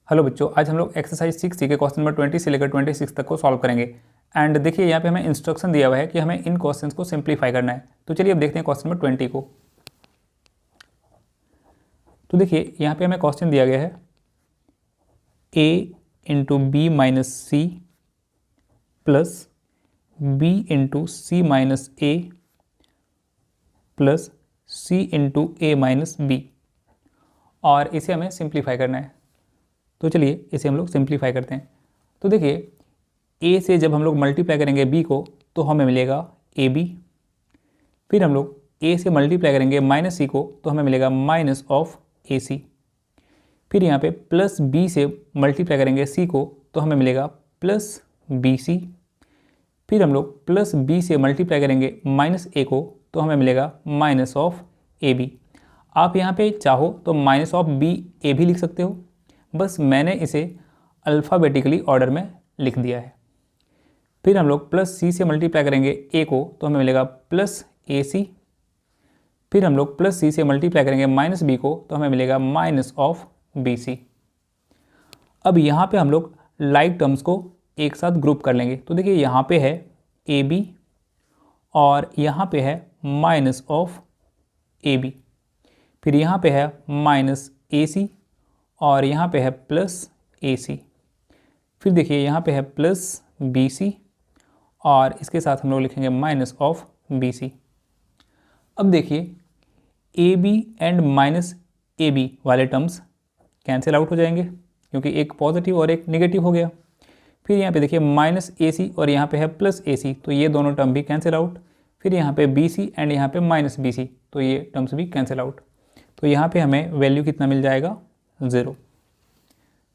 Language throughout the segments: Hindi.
हेलो बच्चों, आज हम लोग एक्सरसाइज 6 के क्वेश्चन नंबर 20 से लेकर 26 तक को सॉल्व करेंगे। एंड देखिए यहाँ पे हमें इंस्ट्रक्शन दिया हुआ है कि हमें इन क्वेश्चंस को सिंप्लीफाई करना है। तो चलिए अब देखते हैं क्वेश्चन नंबर 20 को। तो देखिए यहाँ पे हमें क्वेश्चन दिया गया है a into B minus C plus B into C minus A plus C into A minus B, और इसे हमें सिंप्लीफाई करना है। तो चलिए इसे हम लोग सिंप्लीफाई करते हैं। तो देखिए a से जब हम लोग मल्टीप्लाई करेंगे b को तो हमें मिलेगा ab, फिर हम लोग a से मल्टीप्लाई करेंगे माइनस c को तो हमें मिलेगा माइनस ऑफ ac, फिर यहाँ पे प्लस b से मल्टीप्लाई करेंगे c को तो हमें मिलेगा प्लस bc, फिर हम लोग प्लस b से मल्टीप्लाई करेंगे माइनस a को तो हमें मिलेगा माइनस ऑफ ab। आप यहाँ पे चाहो तो माइनस ऑफ b a भी लिख सकते हो, बस मैंने इसे अल्फ़ाबेटिकली ऑर्डर में लिख दिया है। फिर हम लोग प्लस सी से मल्टीप्लाई करेंगे ए को तो हमें मिलेगा प्लस ए सी, फिर हम लोग प्लस सी से मल्टीप्लाई करेंगे माइनस बी को तो हमें मिलेगा माइनस ऑफ बी सी। अब यहाँ पे हम लोग लाइक टर्म्स को एक साथ ग्रुप कर लेंगे। तो देखिए यहाँ पे है ए बी और यहाँ पे है माइनस ऑफ ए बी, फिर यहाँ पे है माइनस ए सी और यहाँ पे है प्लस ए सी, फिर देखिए यहाँ पे है प्लस बी सी और इसके साथ हम लोग लिखेंगे माइनस ऑफ बी सी। अब देखिए A B and minus A B वाले टर्म्स कैंसिल आउट हो जाएंगे क्योंकि एक पॉजिटिव और एक नेगेटिव हो गया। फिर यहाँ पे देखिए माइनस ए सी और यहाँ पे है प्लस ए सी, तो ये दोनों टर्म भी कैंसिल आउट। फिर यहाँ पे बी सी एंड यहाँ पे माइनस बी सी, तो ये टर्म्स भी कैंसिल आउट। तो यहाँ पे हमें वैल्यू कितना मिल जाएगा, 0।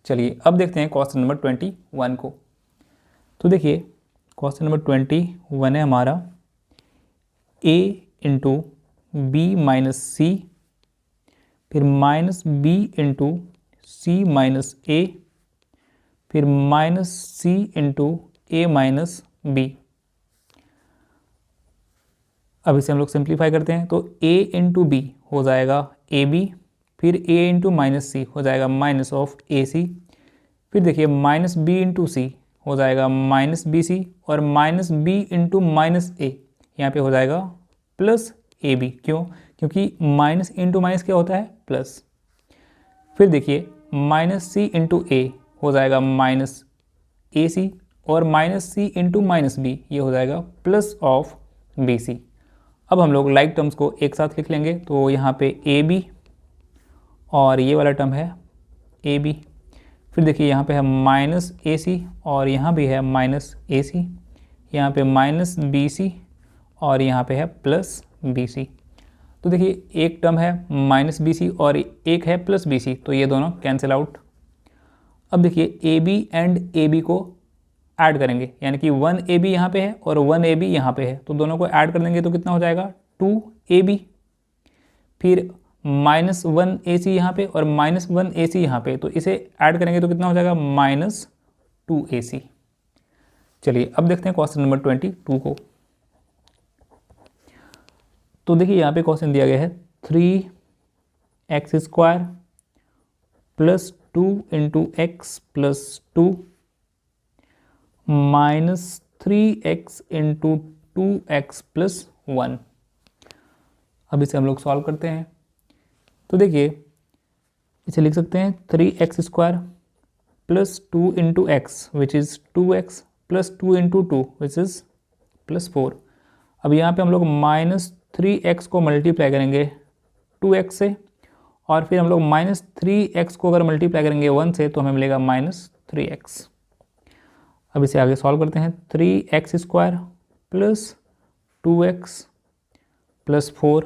चलिए अब देखते हैं क्वेश्चन नंबर 21 को। तो देखिए क्वेश्चन नंबर 21 है हमारा a इंटू बी माइनस सी, फिर minus B into C minus ए, फिर minus C into A minus B. अब इसे हम लोग सिंप्लीफाई करते हैं। तो a इंटू बी हो जाएगा ए बी, फिर a इंटू माइनस सी हो जाएगा माइनस ऑफ ए सी, फिर देखिए माइनस बी इंटू सी हो जाएगा माइनस बी सी, और माइनस बी इंटू माइनस ए यहाँ पे हो जाएगा प्लस ए बी। क्यों? क्योंकि माइनस इंटू माइनस क्या होता है, प्लस। फिर देखिए माइनस सी इंटू ए हो जाएगा माइनस ए सी, और माइनस सी इंटू माइनस बी ये हो जाएगा प्लस ऑफ बी सी। अब हम लोग लाइक टर्म्स को एक साथ लिख लेंगे। तो यहाँ पे ए बी और ये वाला टर्म है ए बी, फिर देखिए यहाँ पे है माइनस ए सी और यहाँ भी है माइनस ए सी, यहाँ पे माइनस बी सी और यहाँ पे है प्लस बी सी। तो देखिए एक टर्म है माइनस बी सी और एक है प्लस बी सी, तो ये दोनों कैंसिल आउट। अब देखिए A B and A B को ऐड करेंगे, यानी कि 1 ए बी यहाँ पे है और 1 ए बी यहाँ पे है, तो दोनों को ऐड कर देंगे तो कितना हो जाएगा, 2 ए बी, फिर माइनस 1 ए सी यहाँ पे और माइनस 1 ए सी यहाँ पे, तो इसे ऐड करेंगे तो कितना हो जाएगा, माइनस 2 ए सी। चलिए अब देखते हैं क्वेश्चन नंबर 22 को। तो देखिए यहाँ पे क्वेश्चन दिया गया है 3x square plus 2 into x plus 2 minus 3x into 2x plus 1। अब इसे हम लोग सॉल्व करते हैं। तो देखिए इसे लिख सकते हैं 3x square plus 2 into x which is 2x plus 2 into 2 which is plus 4। अब यहाँ पे हम लोग माइनस 3x को मल्टीप्लाई करेंगे 2x से, और फिर हम लोग माइनस 3x को अगर मल्टीप्लाई करेंगे 1 से तो हमें मिलेगा माइनस 3x। अब इसे आगे सॉल्व करते हैं। 3x square plus 2x plus 4।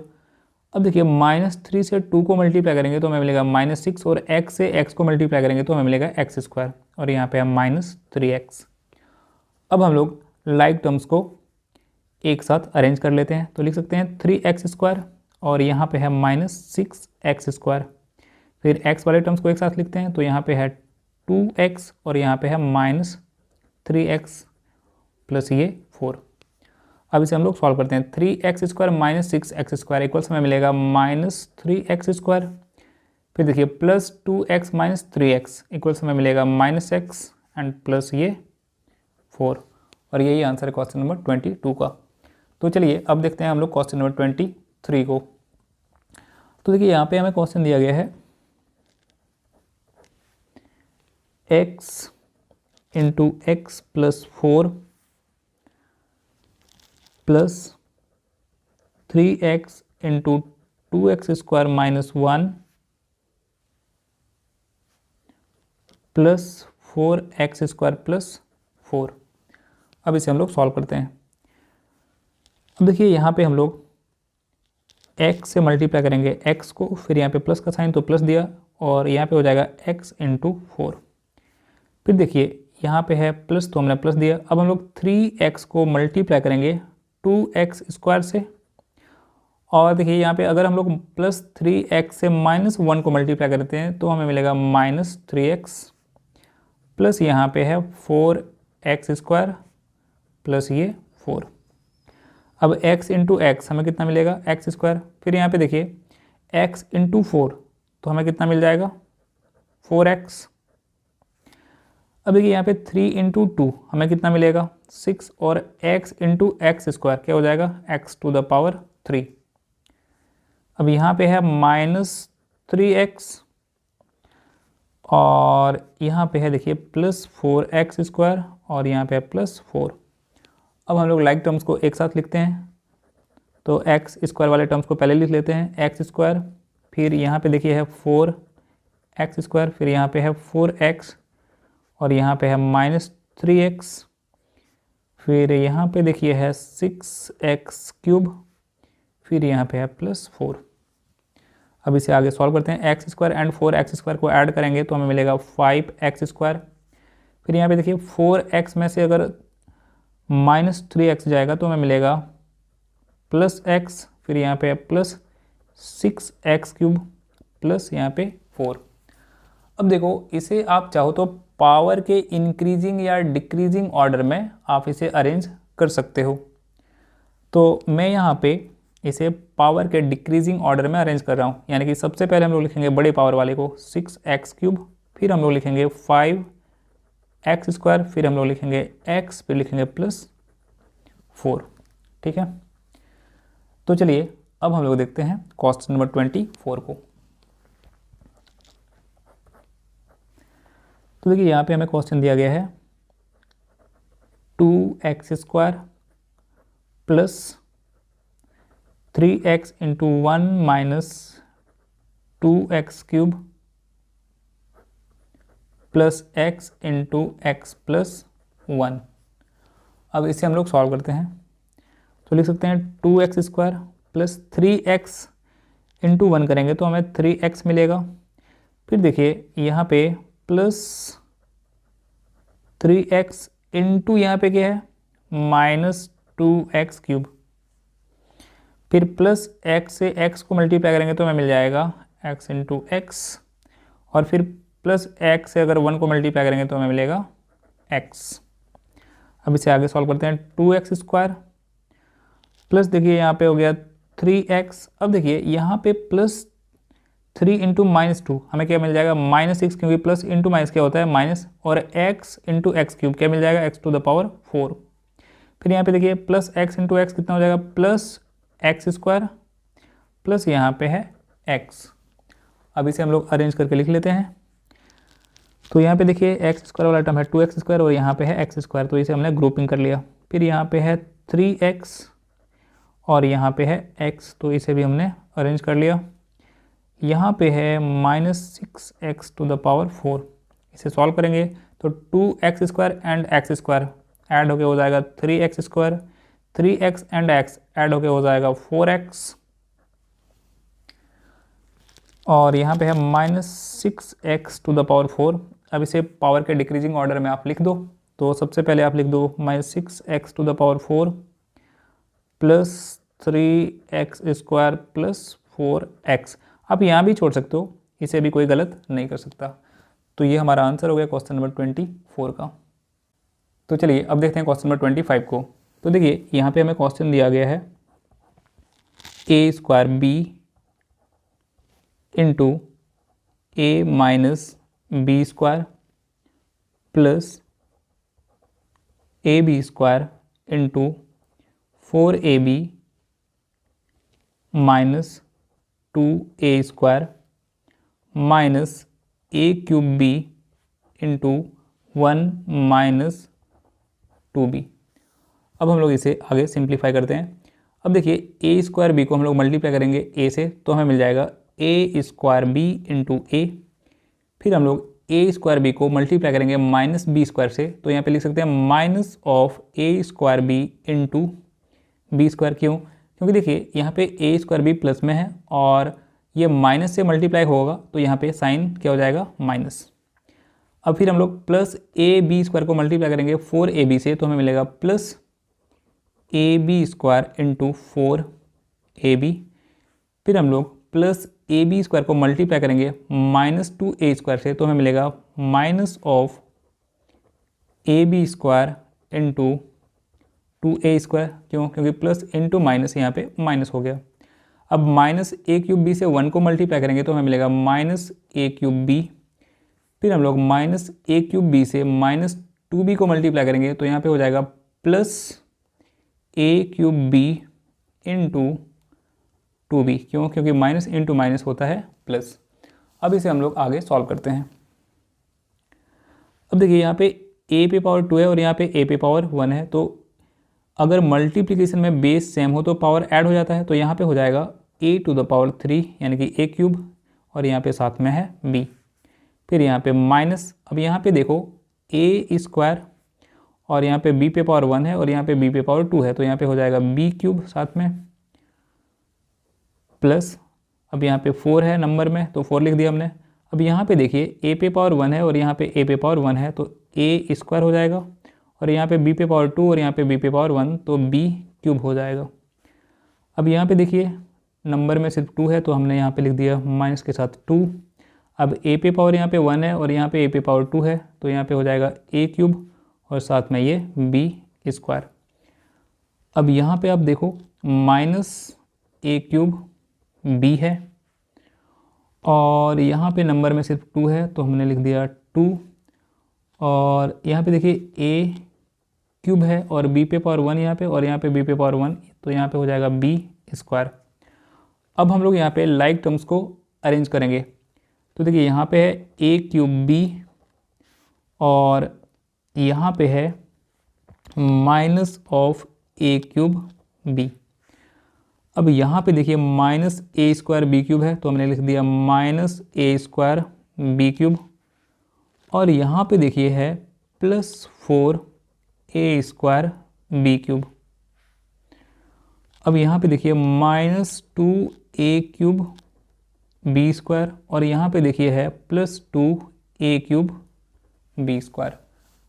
अब देखिए माइनस 3 से 2 को मल्टीप्लाई करेंगे तो हमें मिलेगा माइनस 6, और x से x को मल्टीप्लाई करेंगे तो हमें मिलेगा x स्क्वायर, और यहाँ पे है माइनस 3x। अब हम लोग लाइक टर्म्स को एक साथ अरेंज कर लेते हैं। तो लिख सकते हैं 3x स्क्वायर और यहाँ पे है माइनस 6x स्क्वायर, फिर x वाले टर्म्स को एक साथ लिखते हैं। तो यहाँ पे है 2x और यहाँ पे है माइनस 3x प्लस ये 4। अब इसे हम लोग सॉल्व करते हैं। 3x square minus 6x square equals हमें मिलेगा माइनस 3x स्क्वायर, फिर देखिए plus 2x minus 3x equals हमें मिलेगा माइनस एक्स एंड प्लस ये 4, और यही आंसर है क्वेश्चन नंबर 22 का। तो चलिए अब देखते हैं हम लोग क्वेश्चन नंबर 23 को। तो देखिए यहाँ पे हमें क्वेश्चन दिया गया है x into x plus 4 plus 3x into 2x square minus 1 plus 4x square plus 4। अब इसे हम लोग सॉल्व करते हैं। अब देखिए यहाँ पे हम लोग x से मल्टीप्लाई करेंगे x को, फिर यहाँ पे प्लस का साइन तो प्लस दिया, और यहाँ पे हो जाएगा x इंटू 4। फिर देखिए यहाँ पे है प्लस तो हमने प्लस दिया। अब हम लोग 3x को मल्टीप्लाई करेंगे 2x स्क्वायर से, और देखिए यहाँ पे अगर हम लोग प्लस 3x से माइनस 1 को मल्टीप्लाई करते हैं तो हमें मिलेगा माइनस 3x, प्लस यहाँ पे है 4x स्क्वायर प्लस ये 4। अब x इंटू एक्स हमें कितना मिलेगा x स्क्वायर, फिर यहाँ पे देखिए x इंटू 4 तो हमें कितना मिल जाएगा 4x। अब देखिए यहाँ पे 3 इंटू 2 हमें कितना मिलेगा 6, और x इंटू एक्स स्क्वायर क्या हो जाएगा x टू द पावर 3। अब यहाँ पे है माइनस 3x, और यहाँ पे है देखिए प्लस 4x स्क्वायर, और यहाँ पे है प्लस 4। अब हम लोग लाइक टर्म्स को एक साथ लिखते हैं, तो x स्क्वायर वाले टर्म्स को पहले लिख लेते हैं x स्क्वायर, फिर यहाँ पे देखिए है 4x स्क्वायर, फिर यहाँ पे है 4x, और यहाँ पे है माइनस 3x, फिर यहाँ पे देखिए है 6x क्यूब, फिर यहाँ पे है प्लस 4। अब इसे आगे सॉल्व करते हैं। X square and 4x square को ऐड करेंगे तो हमें मिलेगा 5x स्क्वायर। फिर यहाँ पे देखिए 4x में से अगर माइनस 3x जाएगा तो हमें मिलेगा प्लस x, फिर यहाँ पे प्लस 6x क्यूब प्लस यहाँ पे 4। अब देखो इसे आप चाहो तो पावर के इंक्रीजिंग या डिक्रीजिंग ऑर्डर में आप इसे अरेंज कर सकते हो। तो मैं यहाँ पे इसे पावर के डिक्रीजिंग ऑर्डर में अरेंज कर रहा हूँ, यानी कि सबसे पहले हम लोग लिखेंगे बड़े पावर वाले को 6x क्यूब, फिर हम लोग लिखेंगे 5x स्क्वायर, फिर हम लोग लिखेंगे x, फिर लिखेंगे प्लस 4। ठीक है, तो चलिए अब हम लोग देखते हैं क्वेश्चन नंबर 24 को। तो देखिए यहाँ पे हमें क्वेश्चन दिया गया है 2x square plus 3x into 1 minus 2x cube plus x into x plus 1। अब इसे हम लोग सॉल्व करते हैं, तो लिख सकते हैं 2x square plus 3x into 1 करेंगे तो हमें 3x मिलेगा। फिर देखिए यहाँ पे प्लस 3x इंटू यहाँ पे क्या है माइनस 2x क्यूब, फिर प्लस x से x को मल्टीप्लाई करेंगे तो हमें मिल जाएगा x इंटू एक्स, और फिर प्लस x से अगर 1 को मल्टीप्लाई करेंगे तो हमें मिलेगा x। अब इसे आगे सॉल्व करते हैं 2x स्क्वायर प्लस देखिए यहाँ पे हो गया 3x। अब देखिए यहाँ पे प्लस 3 इंटू माइनस 2 हमें क्या मिल जाएगा माइनस 6, क्योंकि प्लस इंटू माइनस क्या होता है माइनस, और x इंटू एक्स क्यूब क्या मिल जाएगा x टू द पावर 4। फिर यहाँ पे देखिए प्लस x इंटू एक्स कितना हो जाएगा प्लस एक्स स्क्वायर प्लस यहाँ पे है x। अब इसे हम लोग अरेंज करके लिख लेते हैं, तो यहाँ पे देखिए एक्स स्क्वायर वाला टर्म है 2x स्क्वायर, और यहाँ पे है एक्स स्क्वायर, तो इसे हमने ग्रुपिंग कर लिया। फिर यहाँ पे है 3x और यहाँ पे है x, तो इसे भी हमने अरेंज कर लिया। यहाँ पे है minus 6x to the power 4, इसे सॉल्व करेंगे तो 2x square and x square add होके हो जाएगा 3x square, 3x and x add होके हो जाएगा 4x, और यहाँ पे है minus 6x to the power 4। अब इसे पावर के डिक्रीजिंग ऑर्डर में आप लिख दो, तो सबसे पहले आप लिख दो minus 6x to the power 4 plus 3x square plus 4x। आप यहाँ भी छोड़ सकते हो, इसे भी कोई गलत नहीं कर सकता। तो ये हमारा आंसर हो गया क्वेश्चन नंबर 24 का। तो चलिए अब देखते हैं क्वेश्चन नंबर 25 को। तो देखिए यहाँ पे हमें क्वेश्चन दिया गया है a square b into A minus B square plus A B square into 4ab minus 2a square minus A cube B into 1 minus 2b। अब हम लोग इसे आगे सिंप्लीफाई करते हैं। अब देखिए ए स्क्वायर बी को हम लोग मल्टीप्लाई करेंगे ए से, तो हमें मिल जाएगा A square B into A. फिर हम लोग ए स्क्वायर बी को मल्टीप्लाई करेंगे माइनस बी स्क्वायर से, तो यहाँ पे लिख सकते हैं minus of A square B into B square. क्यों? क्योंकि देखिए यहाँ पे ए स्क्वायर बी प्लस में है और ये माइनस से मल्टीप्लाई होगा, तो यहाँ पे साइन क्या हो जाएगा? माइनस। अब फिर हम लोग प्लस ए बी स्क्वायर को मल्टीप्लाई करेंगे 4ab से, तो हमें मिलेगा plus A B square into 4ab। फिर हम लोग प्लस ए बी स्क्वायर को मल्टीप्लाई करेंगे माइनस 2a स्क्वायर से, तो हमें मिलेगा minus of A B square into 2a square. क्यों? क्योंकि प्लस इंटू माइनस यहाँ पे माइनस हो गया। अब माइनस ए क्यूब बी से 1 को मल्टीप्लाई करेंगे तो हमें मिलेगा माइनस ए क्यूब बी। फिर हम लोग माइनस ए क्यूब बी से माइनस 2b को मल्टीप्लाई करेंगे तो यहाँ पे हो जाएगा प्लस ए क्यूब बी इंटू 2b। क्यों? क्योंकि माइनस इंटू माइनस होता है प्लस। अब इसे हम लोग आगे सॉल्व करते हैं। अब देखिए यहाँ पे a पे पावर 2 है और यहाँ पे a पे पावर 1 है, तो अगर मल्टीप्लिकेशन में बेस सेम हो तो पावर ऐड हो जाता है। तो यहाँ पे हो जाएगा a टू द पावर 3 यानी कि a क्यूब, और यहाँ पे साथ में है b। फिर यहाँ पे माइनस, अब यहाँ पे देखो a स्क्वायर और यहाँ पे b पे पावर 1 है और यहाँ पे b पे पावर 2 है, तो यहाँ पे हो जाएगा b क्यूब साथ में प्लस, अब यहाँ पे 4 है नंबर में तो 4 लिख दिया हमने। अब यहाँ पे देखिए a पे पावर 1 है और यहाँ पे a पे पावर 1 है, तो a स्क्वायर हो जाएगा, और यहाँ पे b पे पावर 2 और यहाँ पे b पे पावर 1, तो b क्यूब हो जाएगा। अब यहाँ पे देखिए नंबर में सिर्फ 2 है, तो हमने यहाँ पे लिख दिया माइनस के साथ 2। अब a पे पावर यहाँ पे 1 है और यहाँ पे a पे पावर 2 है, तो यहाँ पे हो जाएगा a क्यूब और साथ में ये b स्क्वायर। अब यहाँ पे आप देखो माइनस a क्यूब b है और यहाँ पे नंबर में सिर्फ 2 है, तो हमने लिख दिया 2, और यहाँ पे देखिए a क्यूब है और b पे पावर 1 यहाँ पे, और यहाँ पे b पे पावर 1, तो यहाँ पे हो जाएगा b स्क्वायर। अब हम लोग यहाँ पे लाइक टर्म्स को अरेंज करेंगे। तो देखिए यहाँ पे है a क्यूब b और यहाँ पे है minus of a cube b। अब यहाँ पे देखिए माइनस ए स्क्वायर बी क्यूब है, तो हमने लिख दिया माइनस ए स्क्वायर बी क्यूब, और यहाँ पे देखिए है प्लस 4 ए स्क्वायर बी क्यूब। अब यहाँ पे देखिए माइनस 2 ए क्यूब बी स्क्वायर, और यहाँ पे देखिए है प्लस 2 ए क्यूब बी स्क्वायर।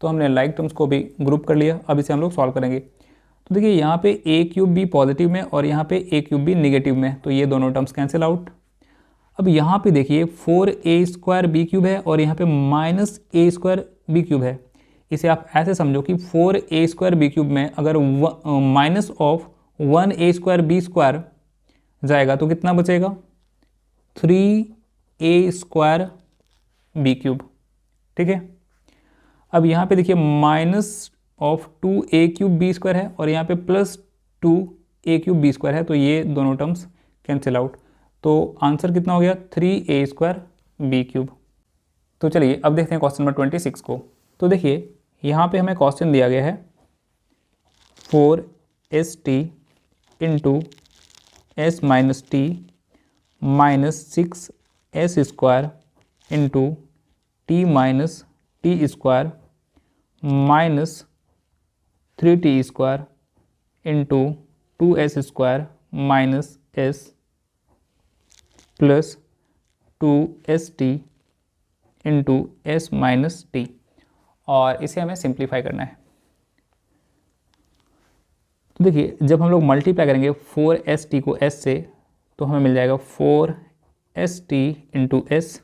तो हमने लाइक टर्म्स को भी ग्रुप कर लिया। अब इसे हम लोग सॉल्व करेंगे। तो देखिए यहाँ पे ए क्यूब बी पॉजिटिव में और यहाँ पे ए क्यूब बी निगेटिव में, तो ये दोनों टर्म्स कैंसिल आउट। अब यहाँ पे देखिए 4a स्क्वायर बी क्यूब है और यहाँ पे माइनस ए स्क्वायर बी क्यूब है। इसे आप ऐसे समझो कि 4a स्क्वायर बी क्यूब में अगर minus of 1a square B square जाएगा तो कितना बचेगा? 3a square B cube. ठीक है। अब यहाँ पे देखिए minus of 2a cube B square है और यहाँ पे plus 2a cube B square है, तो ये दोनों टर्म्स कैंसिल आउट। तो आंसर कितना हो गया? 3a square B cube. तो चलिए अब देखते हैं क्वेश्चन नंबर 26 को। तो देखिए यहाँ पे हमें क्वेश्चन दिया गया है 4st into s minus T minus 6s square into T minus T square minus 3t square into 2s square minus s plus 2st into s minus T, और इसे हमें सिंप्लीफाई करना है। तो देखिए जब हम लोग मल्टीप्लाई करेंगे 4st को s से, तो हमें मिल जाएगा 4st इंटू s।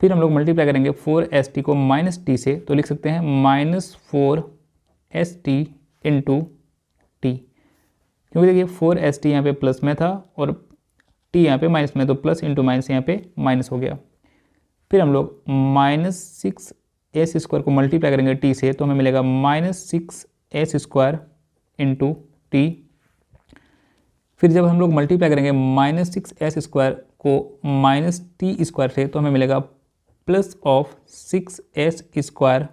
फिर हम लोग मल्टीप्लाई करेंगे 4st को माइनस टी से, तो लिख सकते हैं माइनस 4st इंटू टी, क्योंकि देखिए 4st यहाँ पे प्लस में था और t यहाँ पे माइनस में, तो प्लस इंटू माइनस यहाँ पे माइनस हो गया। फिर हम लोग -6s² को मल्टीप्लाई करेंगे t से, तो हमें मिलेगा -6s² इंटू टी। फिर जब हम लोग मल्टीप्लाई करेंगे -6s² को -t² से, तो हमें मिलेगा +6s²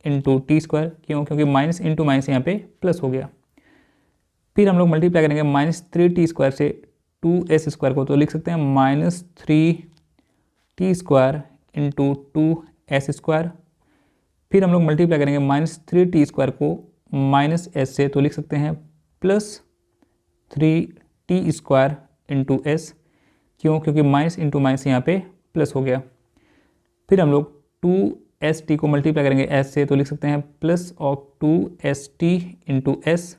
इंटू t²। क्यों? क्योंकि माइनस इंटू माइनस यहाँ पे प्लस हो गया। फिर हम लोग मल्टीप्लाई करेंगे -3t² से 2s² को, तो लिख सकते हैं -3t² इंटू 2s²। फिर हम लोग मल्टीप्लाई करेंगे -3t² को -s से, तो लिख सकते हैं +3t² इंटू s। क्यों? क्योंकि माइनस इंटू माइनस यहाँ पे प्लस हो गया। फिर हम लोग 2st को मल्टीप्लाई करेंगे s से, तो लिख सकते हैं +2st इंटू s।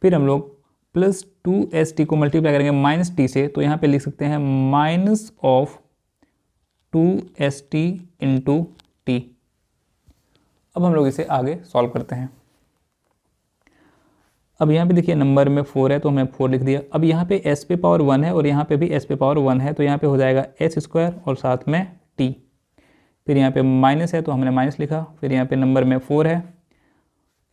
फिर हम लोग +2st को मल्टीप्लाई करेंगे -t से, तो यहाँ पे लिख सकते हैं -2st इंटू t। अब हम लोग इसे आगे सॉल्व करते हैं। अब यहाँ पे देखिए नंबर में 4 है, तो हमने 4 लिख दिया। अब यहाँ पे s पे पावर 1 है और यहाँ पे भी s पे पावर 1 है, तो यहाँ पे हो जाएगा s² और साथ में t। फिर यहाँ पे माइनस है, तो हमने माइनस लिखा। फिर यहाँ पे नंबर में 4 है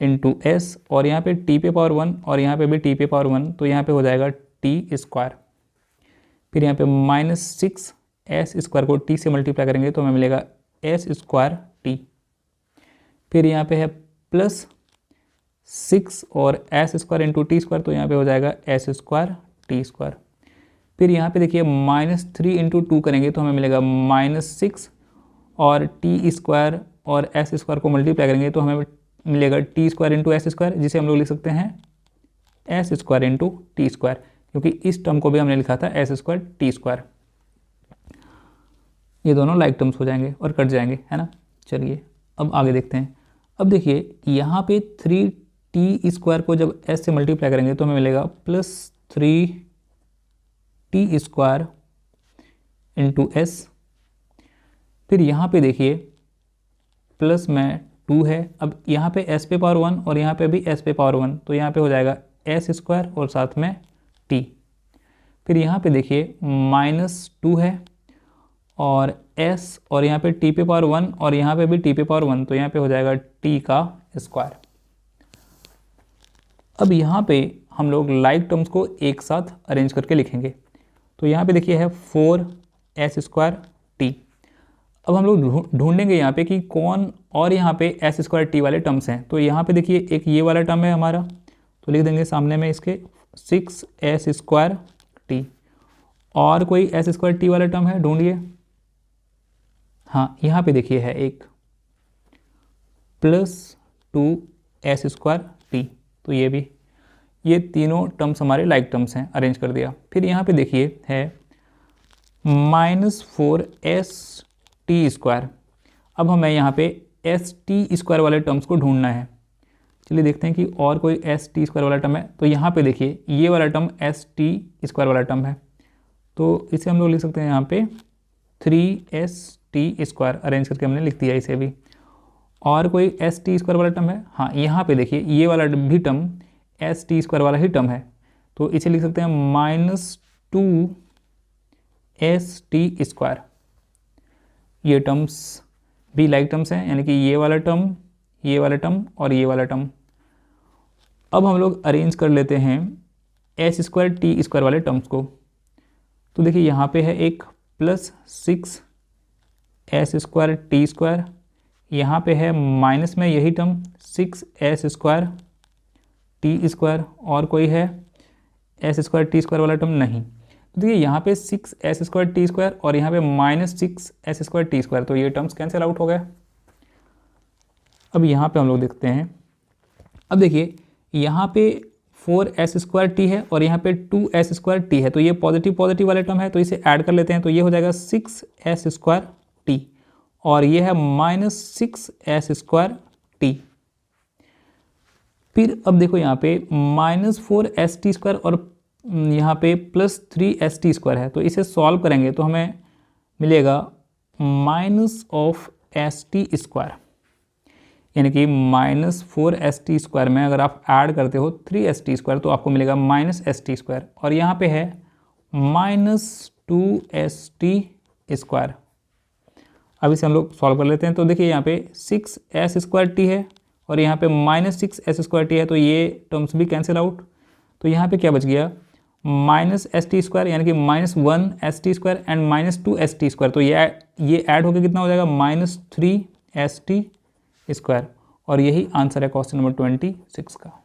इंटू s, और यहाँ पे t पे पावर 1 और यहाँ पे भी t पे पावर 1, तो यहाँ पे हो जाएगा t²। फिर यहाँ पे -6s² को t से मल्टीप्लाई करेंगे, तो हमें मिलेगा s²t। फिर यहाँ पे है +6 और s² इंटू t², तो यहाँ पे हो जाएगा s²t²। फिर यहाँ पे देखिए -3 इंटू 2 करेंगे, तो हमें मिलेगा -6 और t² और s² को मल्टीप्लाई करेंगे, तो हमें मिलेगा t² इंटू s², जिसे हम लोग लिख सकते हैं s² इंटू t², क्योंकि इस टर्म को भी हमने लिखा था s² t²। ये दोनों लाइक टर्म्स हो जाएंगे और कट जाएंगे, है ना। चलिए अब आगे देखते हैं। अब देखिए यहाँ पे 3t² को जब s से मल्टीप्लाई करेंगे, तो हमें मिलेगा +3t² इंटू s। फिर यहाँ पे देखिए प्लस में 2 है। अब यहाँ पे s पे पावर 1 और यहाँ पे भी s पे पावर 1, तो यहाँ पे हो जाएगा s² और साथ में t। फिर यहाँ पे देखिए -2 है और s और यहाँ पे t पे पावर 1 और यहाँ पे भी t पे पावर 1, तो यहाँ पे हो जाएगा t²। अब यहाँ पे हम लोग लाइक टर्म्स को एक साथ अरेंज करके लिखेंगे। तो यहाँ पे देखिए है 4s² t। अब हम लोग ढूंढेंगे यहाँ पे कि कौन और यहाँ पे s² t वाले टर्म्स हैं। तो यहाँ पे देखिए एक ये वाला टर्म है हमारा, तो लिख देंगे सामने में इसके 6s² t। और कोई s² t वाला टर्म है, ढूंढिए। हाँ, यहाँ पे देखिए है एक +2s² t, तो ये भी, ये तीनों टर्म्स हमारे लाइक टर्म्स हैं, अरेंज कर दिया। फिर यहाँ पे देखिए है -4st²। अब हमें यहाँ पे st² वाले टर्म्स को ढूंढना है। चलिए देखते हैं कि और कोई st² वाला टर्म है। तो यहाँ पे देखिए ये वाला टर्म st² वाला टर्म है, तो इसे हम लोग लिख सकते हैं यहाँ पे 3st², अरेंज करके हमने लिख दिया इसे भी। और कोई st² वाला टर्म है, हाँ यहाँ पे देखिए ये वाला भी टर्म st² वाला ही टर्म है, तो इसे लिख सकते हैं -2st²। ये टर्म्स भी लाइक टर्म्स हैं, यानी कि ये वाला टर्म, ये वाला टर्म और ये वाला टर्म। अब हम लोग अरेंज कर लेते हैं s² t² वाले टर्म्स को। तो देखिए यहाँ पे है एक +6s² t², यहाँ पे है माइनस में यही टर्म 6s² t², और कोई है s² t² वाला टर्म नहीं। तो देखिए यहाँ पे 6s² t² और यहाँ पे -6s² t², तो ये टर्म्स कैंसिल आउट हो गए। अब यहाँ पे हम लोग देखते हैं। अब देखिए यहाँ पे 4s² t है और यहाँ पे 2s² t है, तो ये पॉजिटिव पॉजिटिव वाले टर्म है, तो इसे ऐड कर लेते हैं। तो ये हो जाएगा 6s² t और ये है -6s² t। फिर अब देखो यहाँ पे -4st² और यहाँ पे +3st² है, तो इसे सॉल्व करेंगे तो हमें मिलेगा -(st²), यानी कि -4st² में अगर आप ऐड करते हो 3st², तो आपको मिलेगा -st², और यहाँ पे है -2st²। अब इसे हम लोग सॉल्व कर लेते हैं। तो देखिए यहाँ पे 6s² है और यहाँ पे -6s² है, तो ये टर्म्स भी कैंसिल आउट। तो यहाँ पे क्या बच गया, -st² यानी कि -1st² एंड -2st²। तो ये ऐड होकर कितना हो जाएगा, -3st²। और यही आंसर है क्वेश्चन नंबर 26 का।